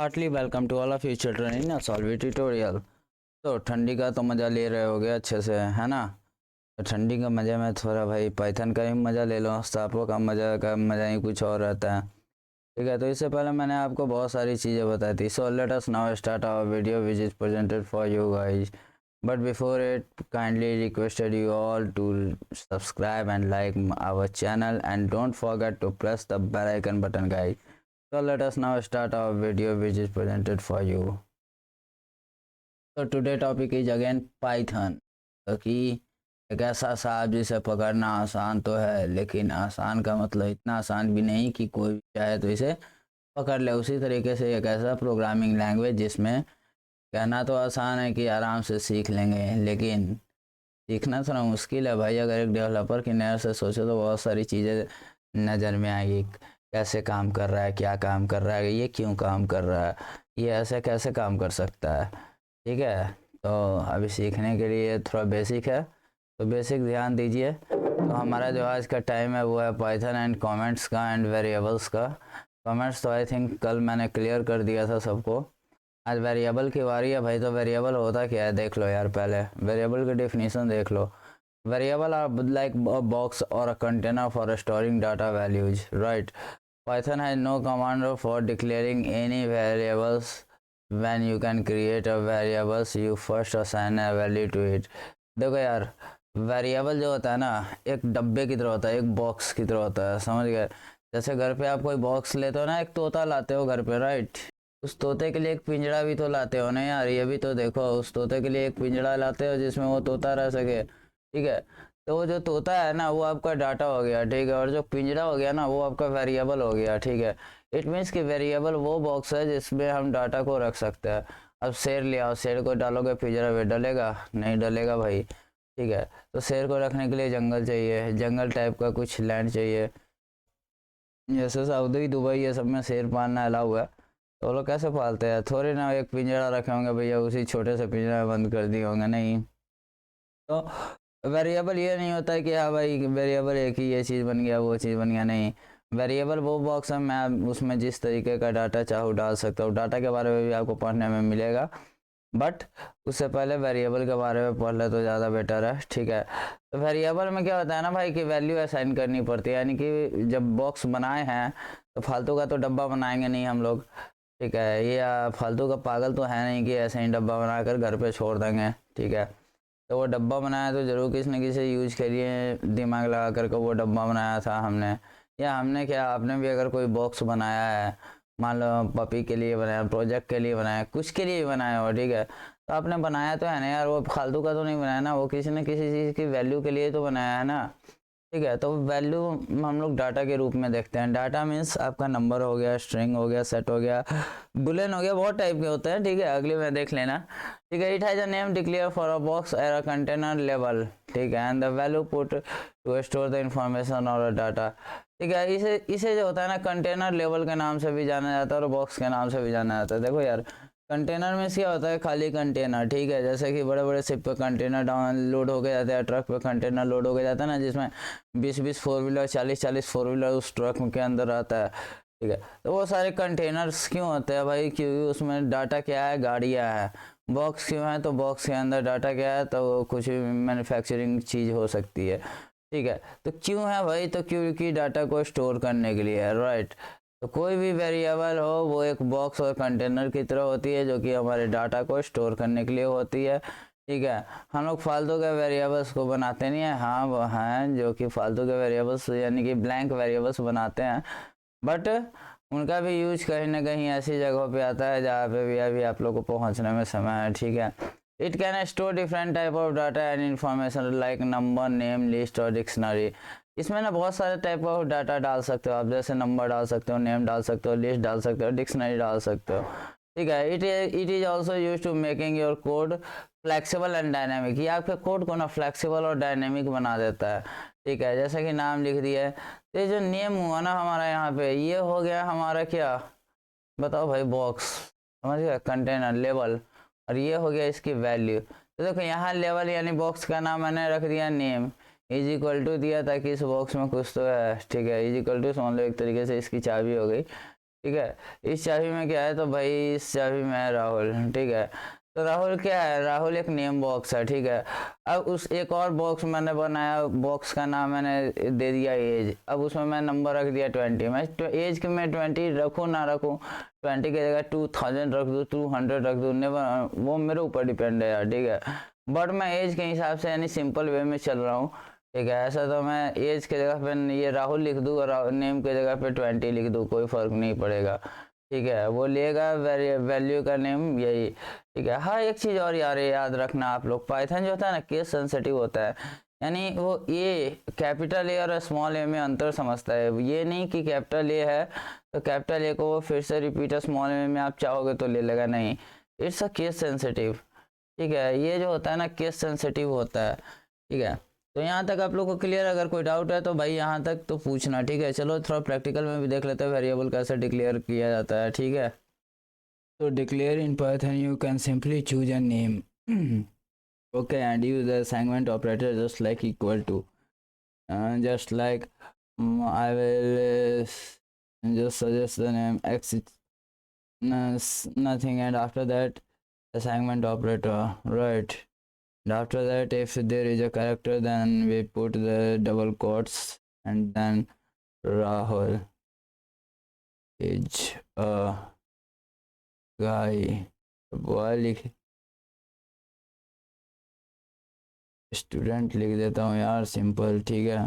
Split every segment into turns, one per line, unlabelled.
Hartley welcome to all of you children in Solvi tutorial. तो ठंडी का तो मज़ा ले रहे होगे अच्छे से, है ना। तो ठंडी का मज़े में थोड़ा भाई पाइथन का ही मज़ा ले लो, सांपों का मज़ा ही कुछ और रहता है। ठीक है, तो इससे पहले मैंने आपको बहुत सारी चीज़ें बताई थी। So let us now start our video which is presented for you guys. But before it kindly requested you all to subscribe and like our channel and don't forget to press the bell icon button guys. So let us now start our video which is presented for you. So today topic is again Python। तो कि एक ऐसा सांप जिसे पकड़ना आसान तो है, लेकिन आसान का मतलब इतना आसान भी नहीं कि कोई भी चाहे तो इसे पकड़ ले। उसी तरीके से एक ऐसा प्रोग्रामिंग लैंग्वेज जिसमें कहना तो आसान है कि आराम से सीख लेंगे, लेकिन सीखना थोड़ा मुश्किल है भाई। अगर एक डेवलपर की नज़र से सोचो तो बहुत सारी चीज़ें नज़र में आएगी। कैसे काम कर रहा है, क्या काम कर रहा है, ये क्यों काम कर रहा है, ये ऐसे कैसे काम कर सकता है। ठीक है, तो अभी सीखने के लिए थोड़ा बेसिक है, तो बेसिक ध्यान दीजिए। तो हमारा जो आज का टाइम है वो है पाइथन एंड कमेंट्स का एंड वेरिएबल्स का। कमेंट्स तो आई थिंक कल मैंने क्लियर कर दिया था सबको। आज वेरिएबल की बारी है भाई। तो वेरिएबल होता क्या है देख लो यार, पहले वेरिएबल की डेफिनेशन देख लो। Variable are like a box और a container for storing data values, right. Python has no command for declaring any variables. When you can create a variables, you first assign a value to it. देखो यार, variable जो होता है ना, एक डब्बे की तरह होता है, एक बॉक्स की तरह होता है, समझ गए। जैसे घर पे आप कोई बॉक्स लेते हो ना, एक तोता लाते हो घर पे, राइट। उस तोते के लिए एक पिंजड़ा भी तो लाते हो ना यार। ये भी तो देखो, उस तोते के लिए एक पिंजड़ा लाते हो जिसमें वो तोता रह सके, ठीक है। तो वो जो तोता है ना वो आपका डाटा हो गया, ठीक है। और जो पिंजरा हो गया ना वो आपका वेरिएबल हो गया, ठीक है। इट मीन्स कि वेरिएबल वो बॉक्स है जिसमें हम डाटा को रख सकते हैं। अब शेर ले आओ, शेर को डालोगे पिंजरा में, डलेगा नहीं, डलेगा भाई, ठीक है। तो शेर को रखने के लिए जंगल चाहिए, जंगल टाइप का कुछ लैंड चाहिए। जैसे सऊदी दुबई ये सब में शेर पालना अलाउ है, तो वो लोग कैसे पालते हैं, थोड़े ना एक पिंजरा रखे होंगे भैया, उसी छोटे से पिंजरा में बंद कर दिए होंगे, नहीं। तो वेरिएबल ये नहीं होता है कि हाँ भाई वेरिएबल एक ही ये चीज़ बन गया वो चीज़ बन गया, नहीं। वेरिएबल वो बॉक्स है, मैं उसमें जिस तरीके का डाटा चाहूँ डाल सकता हूँ। डाटा के बारे में भी आपको पढ़ने में मिलेगा, बट उससे पहले वेरिएबल के बारे में पढ़ ले तो ज़्यादा बेटर है, ठीक है। तो वेरिएबल में क्या होता है ना भाई कि वैल्यू असाइन करनी पड़ती है। यानी कि जब बॉक्स बनाए हैं तो फालतू का तो डब्बा बनाएंगे नहीं हम लोग, ठीक है। ये फालतू का पागल तो है नहीं कि ऐसे ही डब्बा बनाकर घर पे छोड़ देंगे, ठीक है। तो वो डब्बा बनाया तो ज़रूर किसी न किसी यूज के लिए दिमाग लगा करके वो डब्बा बनाया था हमने, या हमने क्या, आपने भी अगर कोई बॉक्स बनाया है, मान लो पपी के लिए बनाया, प्रोजेक्ट के लिए बनाया, कुछ के लिए बनाया हो, ठीक है। तो आपने बनाया तो है ना यार, वो फालतू का तो नहीं बनाया ना, वो किसी न किसी चीज़ की वैल्यू के लिए तो बनाया है ना, ठीक है। तो वैल्यू हम लोग डाटा के रूप में देखते हैं। डाटा मीन्स आपका नंबर हो गया, स्ट्रिंग हो गया, सेट हो गया, बुलियन हो गया, बहुत टाइप के होते हैं, ठीक है। अगले में देख लेना, ठीक है। It has a name declare for a box और अ कंटेनर लेवल, ठीक है, and the value put to store the information और डाटा, ठीक है। इसे इसे जो होता है ना कंटेनर लेवल के नाम से भी जाना जाता है और बॉक्स के नाम से भी जाना जाता है। देखो यार, कंटेनर में क्या होता है, खाली कंटेनर, ठीक है। जैसे कि बड़े बड़े शिप पे कंटेनर डाउन लोड हो के जाते हैं, ट्रक पे कंटेनर लोड हो के जाता है ना, जिसमें 20-20 फोर व्हीलर, 40-40 फोर व्हीलर उस ट्रक के अंदर आता है, ठीक है। तो वो सारे कंटेनर्स क्यों होते हैं भाई, क्योंकि उसमें डाटा क्या है, गाड़ियाँ है। बॉक्स क्यों है, तो बॉक्स के अंदर डाटा क्या है, तो कुछ भी मैन्युफैक्चरिंग चीज़ हो सकती है, ठीक है। तो क्यों है भाई, तो क्योंकि डाटा को स्टोर करने के लिए है, राइट। तो कोई भी वेरिएबल हो वो एक बॉक्स और कंटेनर की तरह होती है जो कि हमारे डाटा को स्टोर करने के लिए होती है, ठीक है। हम लोग फालतू के वेरिएबल्स को बनाते नहीं है, हाँ वो हैं जो कि फालतू के वेरिएबल्स यानी कि ब्लैंक वेरिएबल्स बनाते हैं, बट उनका भी यूज कहीं ना कहीं ऐसी जगहों पे आता है जहाँ पे भी अभी आप लोग को पहुँचने में समय है, ठीक है। It can store different type of data and information like number, name, list और डिक्शनरी। इसमें ना बहुत सारे टाइप ऑफ डाटा डाल सकते हो आप, जैसे नंबर डाल सकते हो, नेम डाल सकते हो, लिस्ट डाल सकते हो, डिक्शनरी डाल सकते हो, ठीक है। It is also use to making your code flexible and dynamic. ये आपके कोड को ना फ्लेक्सिबल और डायनेमिक बना देता है, ठीक है। जैसे कि नाम लिख दिया है, तो ये जो नेम हुआ ना हमारा यहाँ पे, ये हो गया हमारा क्या, बताओ भाई, बॉक्स, समझ गया, कंटेनर, लेवल, और ये हो गया इसकी वैल्यू। तो देखो यहाँ लेवल यानी बॉक्स का नाम मैंने रख दिया नेम, इज इक्वल टू दिया ताकि इस बॉक्स में कुछ तो है, ठीक है। इज इक्वल टू समझ लो एक तरीके से इसकी चाबी हो गई, ठीक है। इस चाबी में क्या है, तो भाई इस चाबी में है राहुल, ठीक है। तो राहुल क्या है, राहुल एक नेम बॉक्स है, ठीक है। अब उस एक और बॉक्स मैंने बनाया, बॉक्स का नाम मैंने दे दिया एज। अब उसमें मैं नंबर रख दिया 20। मैं एज के मैं 20 रखूँ ना रखूँ, 20 की जगह 2000 रख दूँ, 200 रख दूँ, नेवर, वो मेरे ऊपर डिपेंड है यार, ठीक है। बट मैं एज के हिसाब से यानी सिंपल वे में चल रहा हूँ, ठीक है। ऐसा तो मैं एज के जगह पे ये राहुल लिख दूँ और नेम के जगह पे 20 लिख दूँ, कोई फ़र्क नहीं पड़ेगा, ठीक है। वो लेगा वैल्यू का नेम यही, ठीक है। हाँ, एक चीज़ और यार याद रखना आप लोग, पाइथन जो होता है ना केस सेंसिटिव होता है, यानी वो ए कैपिटल ए और स्मॉल ए में अंतर समझता है। ये नहीं कि कैपिटल ए है तो कैपिटल ए को वो फिर से रिपीट स्मॉल ए में आप चाहोगे तो ले लेगा, नहीं। इट्स अ केस सेंसिटिव, ठीक है। ये जो होता है ना केस सेंसिटिव होता है, ठीक है। तो यहाँ तक आप लोग को क्लियर, अगर कोई डाउट है तो भाई यहाँ तक तो पूछना, ठीक है। चलो थोड़ा प्रैक्टिकल में भी देख लेते हैं वेरिएबल कैसे डिक्लेयर किया जाता है, ठीक है। तो declare in Python you can simply choose a name okay, and use the assignment operator just like equal to, just like I will just suggest the name x nothing, and after that assignment operator, right. And after that if there is a character then we put the double quotes, and then Rahul is a guy, boy लिख, student लिख देता हूँ यार, simple, ठीक है।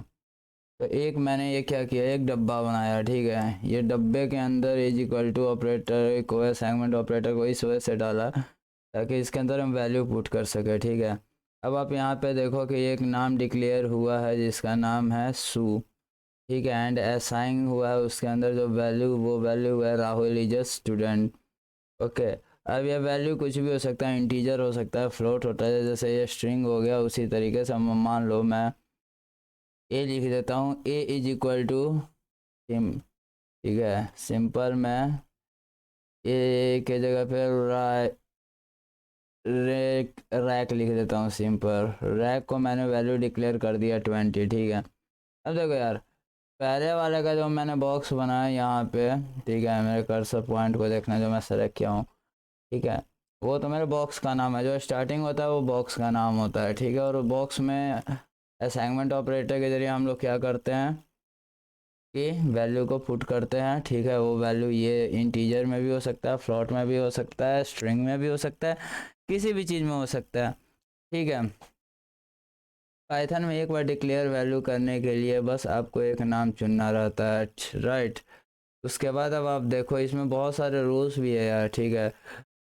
तो एक मैंने ये क्या किया, एक डब्बा बनाया, ठीक है। ये डब्बे के अंदर इज इक्वल टू ऑपरेटर को, असाइनमेंट ऑपरेटर को इस वजह से डाला ताकि इसके अंदर हम वैल्यू पुट कर सके, ठीक है। अब आप यहाँ पे देखो कि एक नाम डिक्लेयर हुआ है जिसका नाम है सू, ठीक है। एंड असाइन हुआ है उसके अंदर जो वैल्यू, वो वैल्यू है Rahul is a student, okay. अब ये वैल्यू कुछ भी हो सकता है, इंटीजर हो सकता है, फ्लोट होता है, जैसे ये स्ट्रिंग हो गया, उसी तरीके से मान लो मैं ए लिख देता हूँ, ए इज इक्वल टू सिम, ठीक है। सिंपल मैं ए के जगह पे रैक लिख देता हूँ, सिंपल रैक को मैंने वैल्यू डिक्लेयर कर दिया 20, ठीक है। अब देखो यार, पहले वाले का जो मैंने बॉक्स बनाया यहाँ पे, ठीक है, मेरे कर्सर पॉइंट को देखना जो मैं सेलेक्ट किया हूँ, ठीक है, वो तो मेरे बॉक्स का नाम है, जो स्टार्टिंग होता है वो बॉक्स का नाम होता है, ठीक है। और बॉक्स में असाइनमेंट ऑपरेटर के जरिए हम लोग क्या करते हैं कि वैल्यू को पुट करते हैं, ठीक है। वो वैल्यू ये इंटीजर में भी हो सकता है, फ्लोट में भी हो सकता है, स्ट्रिंग में भी हो सकता है, किसी भी चीज़ में हो सकता है, ठीक है। पाइथन में एक बार डिक्लेयर वैल्यू करने के लिए बस आपको एक नाम चुनना रहता है, राइट। उसके बाद अब आप देखो इसमें बहुत सारे रूल्स भी है यार, ठीक है।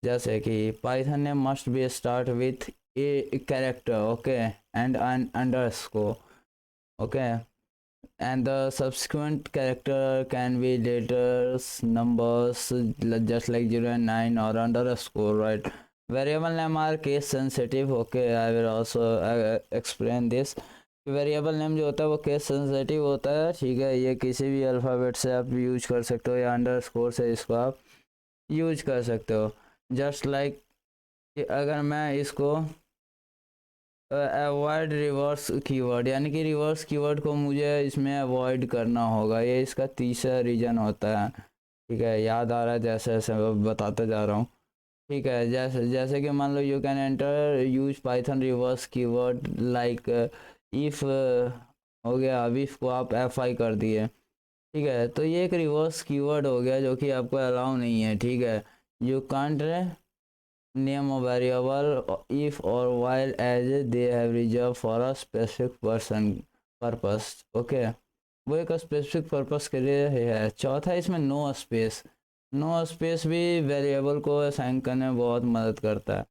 जैसे कि पाइथन ने must be start with a character, okay, and an underscore, okay, and the subsequent character can be letters, numbers, just like 0 and 9 or underscore, right. Variable name are case sensitive, okay, I will also explain this। Variable name जो होता है वो case sensitive होता है, ठीक है। ये किसी भी अल्फ़ाबेट से आप यूज कर सकते हो या अंडरस्कोर से इसको आप यूज कर सकते हो, जस्ट लाइक अगर मैं इसको अवॉइड रिवर्स कीवर्ड, यानी कि रिवर्स कीवर्ड को मुझे इसमें अवॉइड करना होगा, ये इसका तीसरा रीजन होता है, ठीक है। याद आ रहा है जैसे जैसे मैं बताते जा रहा हूँ, ठीक है। जैसे जैसे कि मान लो you can enter use Python reverse keyword like if, हो गया। अब इफ़ को आप एफ आई कर दिए, ठीक है, तो ये एक रिवर्स कीवर्ड हो गया जो कि आपको अलाउ नहीं है, ठीक है। You can't name a variable if or while as they have reserved for a specific person purpose, okay। वो एक स्पेसिफिक पर्पस के लिए है। चौथा इसमें नो स्पेस, नो स्पेस भी वेरिएबल को असाइन करने में बहुत मदद करता है,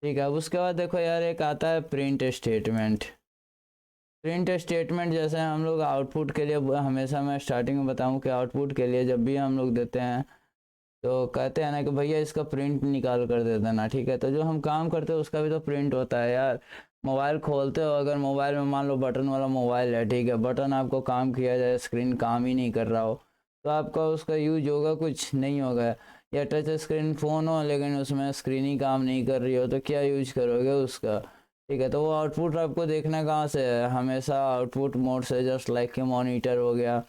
ठीक है। अब उसके बाद देखो यार एक आता है प्रिंट स्टेटमेंट। प्रिंट स्टेटमेंट जैसे हम लोग आउटपुट के लिए, हमेशा मैं स्टार्टिंग में बताऊं कि आउटपुट के लिए जब भी हम लोग देते हैं तो कहते हैं ना कि भैया इसका प्रिंट निकाल कर दे देना, ठीक है। तो जो हम काम करते हैं उसका भी तो प्रिंट होता है यार। मोबाइल खोलते हो, अगर मोबाइल में मान लो बटन वाला मोबाइल है, ठीक है, बटन आपको काम किया जाए, स्क्रीन काम ही नहीं कर रहा हो, तो आपका उसका यूज होगा, कुछ नहीं होगा। या टच स्क्रीन फ़ोन हो लेकिन उसमें स्क्रीन ही काम नहीं कर रही हो, तो क्या यूज करोगे उसका, ठीक है। तो वो आउटपुट आपको देखना कहाँ से है, हमेशा आउटपुट मोड से, जस्ट लाइक के मॉनिटर हो गया,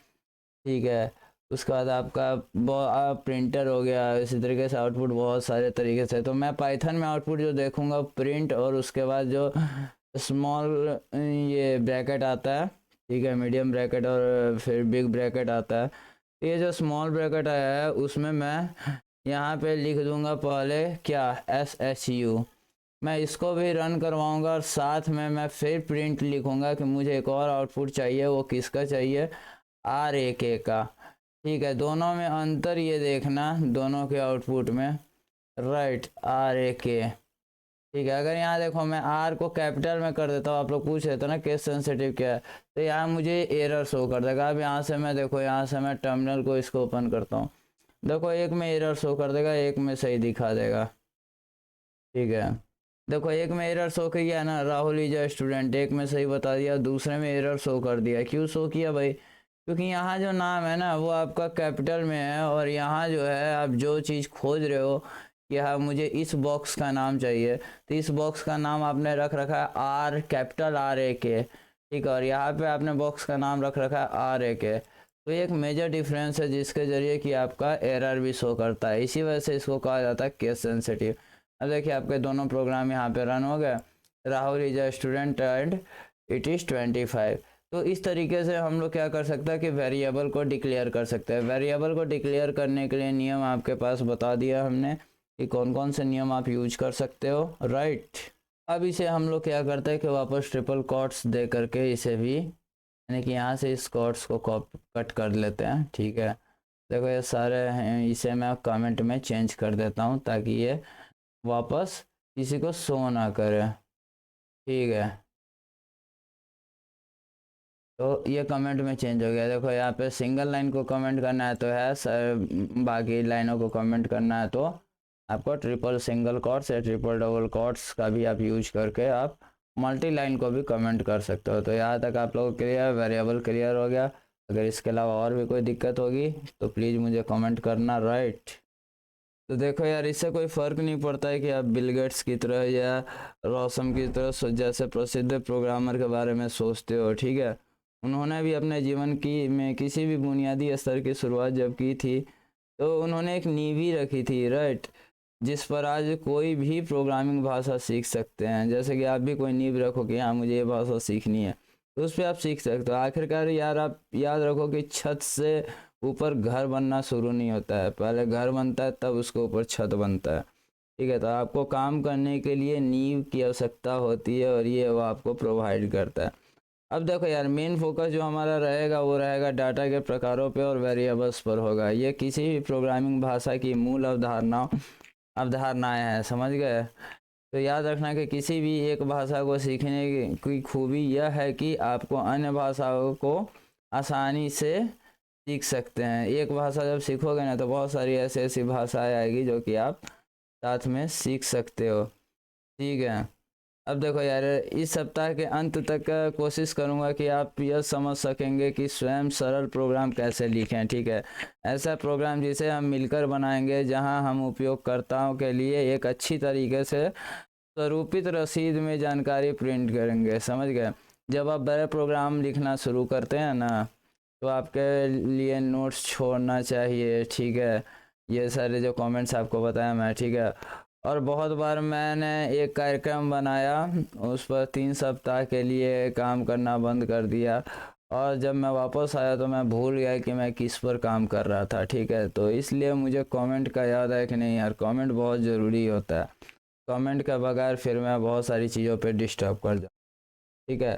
ठीक है। उसके बाद आपका प्रिंटर हो गया। इसी तरीके से आउटपुट बहुत सारे तरीके से। तो मैं पाइथन में आउटपुट जो देखूंगा प्रिंट, और उसके बाद जो स्मॉल ये ब्रैकेट आता है, ठीक है, मीडियम ब्रैकेट और फिर बिग ब्रैकेट आता है। ये जो स्मॉल ब्रैकेट आया है उसमें मैं यहाँ पे लिख दूंगा पहले क्या, SHU। मैं इसको भी रन करवाऊंगा और साथ में मैं फिर प्रिंट लिखूंगा कि मुझे एक और आउटपुट चाहिए। वो किसका चाहिए, RAK का। ठीक है, दोनों में अंतर ये देखना, दोनों के आउटपुट में, राइट, RAK। ठीक है, अगर यहाँ देखो मैं R को कैपिटल में कर देता हूँ, आप लोग पूछ रहे थे ना केस सेंसिटिव क्या है, तो यहाँ मुझे एरर शो कर देगा। अब यहाँ से मैं देखो, यहाँ से मैं टर्मिनल को इसको ओपन करता हूँ, देखो एक में एरर शो कर देगा, एक में सही दिखा देगा। ठीक है, देखो एक में एरर शो किया ना, राहुल इज अ स्टूडेंट, एक में सही बता दिया, दूसरे में एरर शो कर दिया। क्यों शो किया भाई, क्योंकि यहाँ जो नाम है ना वो आपका कैपिटल में है, और यहाँ जो है आप जो चीज़ खोज रहे हो कि हाँ मुझे इस बॉक्स का नाम चाहिए, तो इस बॉक्स का नाम आपने रख रखा है R, कैपिटल RAK। ठीक है, और यहाँ पे आपने बॉक्स का नाम रख रखा है RAK। तो एक मेजर डिफरेंस है जिसके ज़रिए कि आपका एरर भी शो करता है, इसी वजह से इसको कहा जाता है केस सेंसिटिव। अब देखिए आपके दोनों प्रोग्राम यहाँ पे रन हो गए, Rahul is a student and it is 25। तो इस तरीके से हम लोग क्या कर सकते हैं कि वेरिएबल को डिक्लेयर कर सकते हैं। वेरिएबल को डिक्लेयर करने के लिए नियम आपके पास बता दिया हमने कि कौन कौन से नियम आप यूज कर सकते हो, राइट। अब इसे हम लोग क्या करते हैं कि वापस ट्रिपल कोट्स दे करके इसे भी, यानी कि यहाँ से इस कोट्स को कट कर लेते हैं। ठीक है, देखो ये सारे हैं, इसे मैं कमेंट में चेंज कर देता हूँ ताकि ये वापस किसी को शो ना करे। ठीक है, तो ये कमेंट में चेंज हो गया। देखो यहाँ पे सिंगल लाइन को कमेंट करना है तो है सर, बाकी लाइनों को कमेंट करना है तो आपको ट्रिपल सिंगल कोट्स या ट्रिपल डबल कोट्स का भी आप यूज करके आप मल्टी लाइन को भी कमेंट कर सकते हो। तो यहाँ तक आप लोगों को क्लियर, वेरिएबल क्लियर हो गया। अगर इसके अलावा और भी कोई दिक्कत होगी तो प्लीज़ मुझे कमेंट करना, राइट। तो देखो यार, इससे कोई फ़र्क नहीं पड़ता है कि आप बिल गेट्स की तरह या रॉसम की तरह जैसे प्रसिद्ध प्रोग्रामर के बारे में सोचते हो। ठीक है, उन्होंने भी अपने जीवन की में किसी भी बुनियादी स्तर की शुरुआत जब की थी तो उन्होंने एक नींव ही रखी थी, राइट, जिस पर आज कोई भी प्रोग्रामिंग भाषा सीख सकते हैं। जैसे कि आप भी कोई नींव रखो कि हाँ मुझे ये भाषा सीखनी है, तो उस पर आप सीख सकते हो। आखिरकार यार आप याद रखो कि छत से ऊपर घर बनना शुरू नहीं होता है, पहले घर बनता है तब उसके ऊपर छत बनता है। ठीक है, तो आपको काम करने के लिए नींव की आवश्यकता होती है और ये वो आपको प्रोवाइड करता है। अब देखो यार, मेन फोकस जो हमारा रहेगा वो रहेगा डाटा के प्रकारों पे और वेरिएबल्स पर होगा। ये किसी भी प्रोग्रामिंग भाषा की मूल अवधारणाएं हैं, समझ गए। तो याद रखना कि किसी भी एक भाषा को सीखने की खूबी यह है कि आपको अन्य भाषाओं को आसानी से सीख सकते हैं। एक भाषा जब सीखोगे ना तो बहुत सारी ऐसी ऐसी भाषाएं आएगी जो कि आप साथ में सीख सकते हो। ठीक है, अब देखो यार, इस सप्ताह के अंत तक कोशिश करूंगा कि आप यह समझ सकेंगे कि स्वयं सरल प्रोग्राम कैसे लिखें। ठीक है, ऐसा प्रोग्राम जिसे हम मिलकर बनाएंगे, जहां हम उपयोगकर्ताओं के लिए एक अच्छी तरीके से स्वरूपित रसीद में जानकारी प्रिंट करेंगे, समझ गए। जब आप बड़े प्रोग्राम लिखना शुरू करते हैं ना तो आपके लिए नोट्स छोड़ना चाहिए। ठीक है, ये सारे जो कमेंट्स आपको बताया मैं, ठीक है। और बहुत बार मैंने एक कार्यक्रम बनाया, उस पर 3 सप्ताह के लिए काम करना बंद कर दिया, और जब मैं वापस आया तो मैं भूल गया कि मैं किस पर काम कर रहा था। ठीक है, तो इसलिए मुझे कमेंट का याद है कि नहीं यार, कमेंट बहुत ज़रूरी होता है। कमेंट के बगैर फिर मैं बहुत सारी चीज़ों पे डिस्टर्ब कर जाऊँ। ठीक है,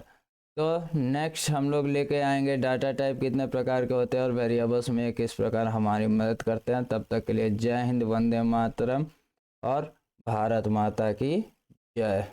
तो नेक्स्ट हम लोग लेके आएंगे डाटा टाइप कितने प्रकार के होते हैं और वेरिएबल्स में किस प्रकार हमारी मदद करते हैं। तब तक के लिए जय हिंद, वंदे मातरम और भारत माता की जय।